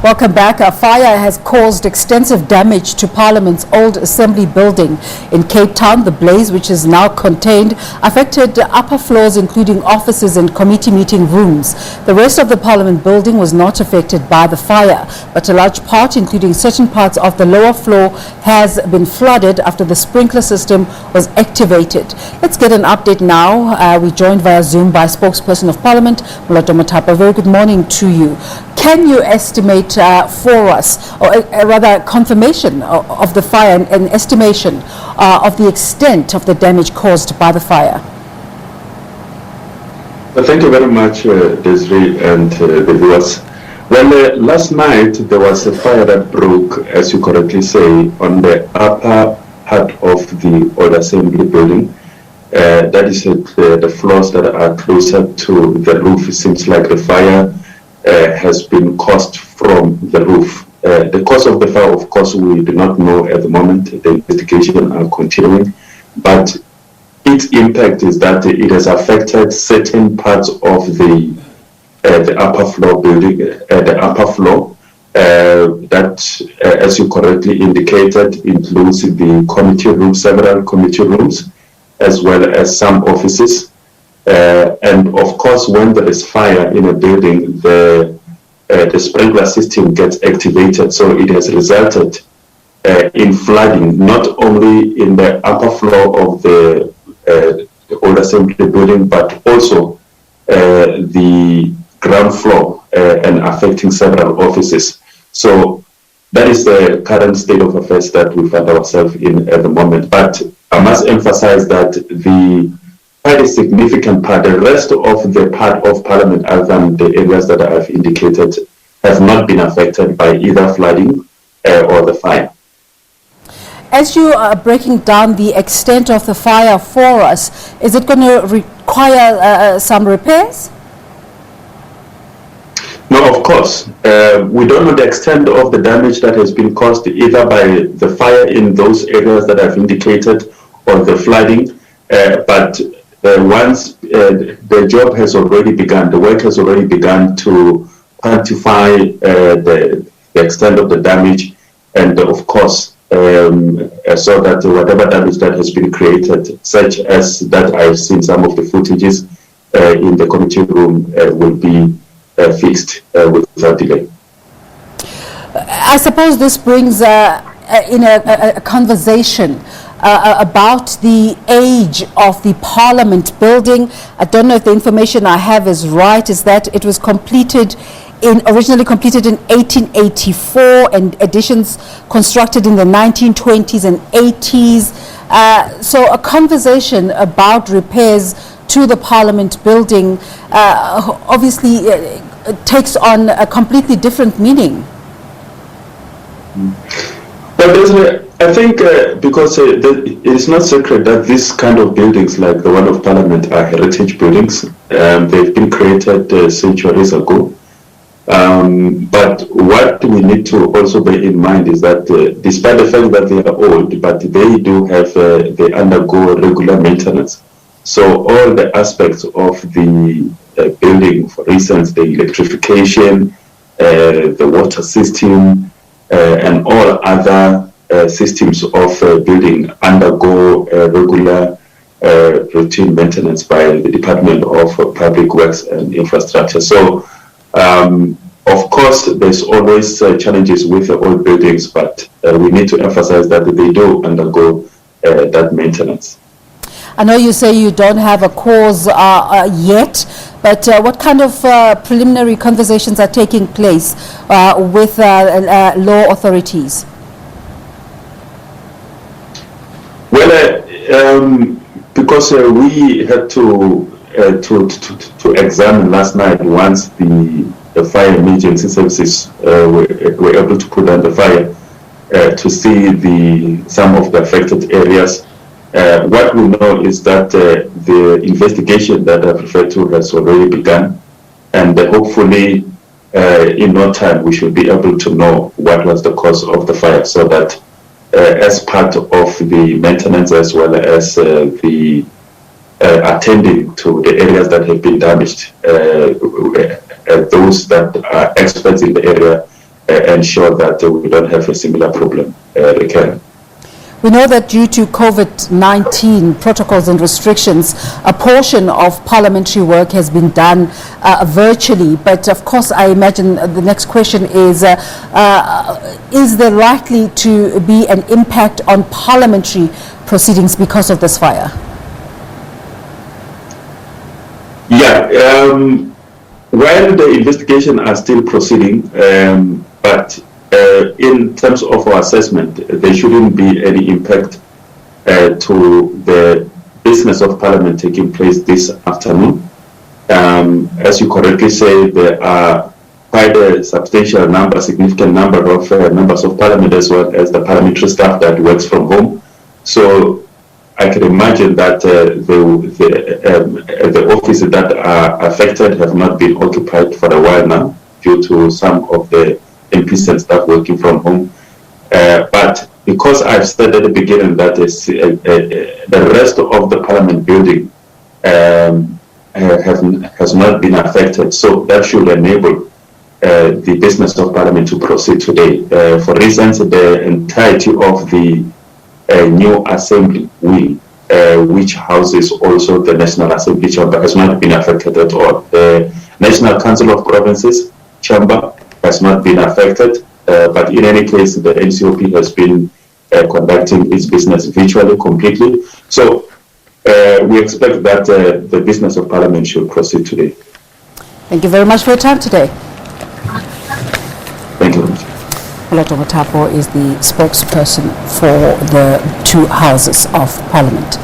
Welcome back. A fire has caused extensive damage to Parliament's old Assembly building in Cape Town. The blaze, which is now contained, affected upper floors including offices and committee meeting rooms. The rest of the Parliament building was not affected by the fire, but a large part, including certain parts of the lower floor, has been flooded after the sprinkler system was activated. Let's get an update now. We're joined via Zoom by Spokesperson of Parliament, Moloto Mothapo. Very good morning to you. Can you estimate for us, or rather confirmation of the fire and estimation of the extent of the damage caused by the fire? Well, thank you very much, Desiree and the viewers. Well, last night there was a fire that broke, as you correctly say, on the upper part of the old assembly building. That is the floors that are closer to the roof. It seems like the fire has been caused from the roof. The cause of the fire, of course, we do not know at the moment. The investigation are continuing, but its impact is that it has affected certain parts of the upper floor building, the upper floor that, as you correctly indicated, includes the committee rooms, several committee rooms, as well as some offices. And of course, when there is fire in a building, the sprinkler system gets activated. So it has resulted in flooding, not only in the upper floor of the old assembly building, but also the ground floor and affecting several offices. So that is the current state of affairs that we find ourselves in at the moment. But I must emphasize that quite a significant part, the rest of the part of Parliament, other than the areas that I have indicated, have not been affected by either flooding or the fire. As you are breaking down the extent of the fire for us, is it going to require some repairs? No, of course. We don't know the extent of the damage that has been caused either by the fire in those areas that I've indicated or the flooding, but once the job has already begun, the work has already begun to quantify the extent of the damage, and of course, so that whatever damage that has been created, such as that I've seen some of the footages in the committee room, will be fixed without delay. I suppose this brings in a conversation about the age of the Parliament building. I don't know if the information I have is right, is that it was originally completed in 1884 and additions constructed in the 1920s and 80s. So a conversation about repairs to the Parliament building obviously takes on a completely different meaning. Well, I think because it is not secret that this kind of buildings like the one of Parliament are heritage buildings. They've been created centuries ago. But what we need to also bear in mind is that despite the fact that they are old, but they do have, they undergo regular maintenance. So all the aspects of the building, for instance, the electrification, the water system, and all other systems of building undergo regular routine maintenance by the Department of Public Works and Infrastructure. So, of course, there's always challenges with the old buildings, but we need to emphasize that they do undergo that maintenance. I know you say you don't have a cause yet, but what kind of preliminary conversations are taking place with law authorities? Well, because we had to examine last night once the fire emergency services were able to put down the fire to see some of the affected areas. What we know is that the investigation that I referred to has already begun, and hopefully in no time we should be able to know what was the cause of the fire, so that as part of the maintenance as well as the attending to the areas that have been damaged, those that are experts in the area ensure that we don't have a similar problem recurring. We know that due to COVID-19 protocols and restrictions, a portion of parliamentary work has been done virtually. But of course, I imagine the next question is there likely to be an impact on parliamentary proceedings because of this fire? Yeah, while the investigation are still proceeding, but in terms of our assessment, there shouldn't be any impact to the business of Parliament taking place this afternoon. As you correctly say, there are quite a substantial number, significant number of members of Parliament as well as the parliamentary staff that works from home. So I can imagine that the offices that are affected have not been occupied for a while now due to some of the MPs and staff working from home. But because I've said at the beginning that the rest of the Parliament building has not been affected, so that should enable the business of Parliament to proceed today. For instance, the entirety of the new Assembly wing, which houses also the National Assembly chamber, has not been affected at all. The National Council of Provinces chamber has not been affected, but in any case, the NCOP has been conducting its business virtually completely. So we expect that the business of Parliament should proceed today. Thank you very much for your time today. Thank you very much. Moloto Mothapo is the spokesperson for the two houses of Parliament.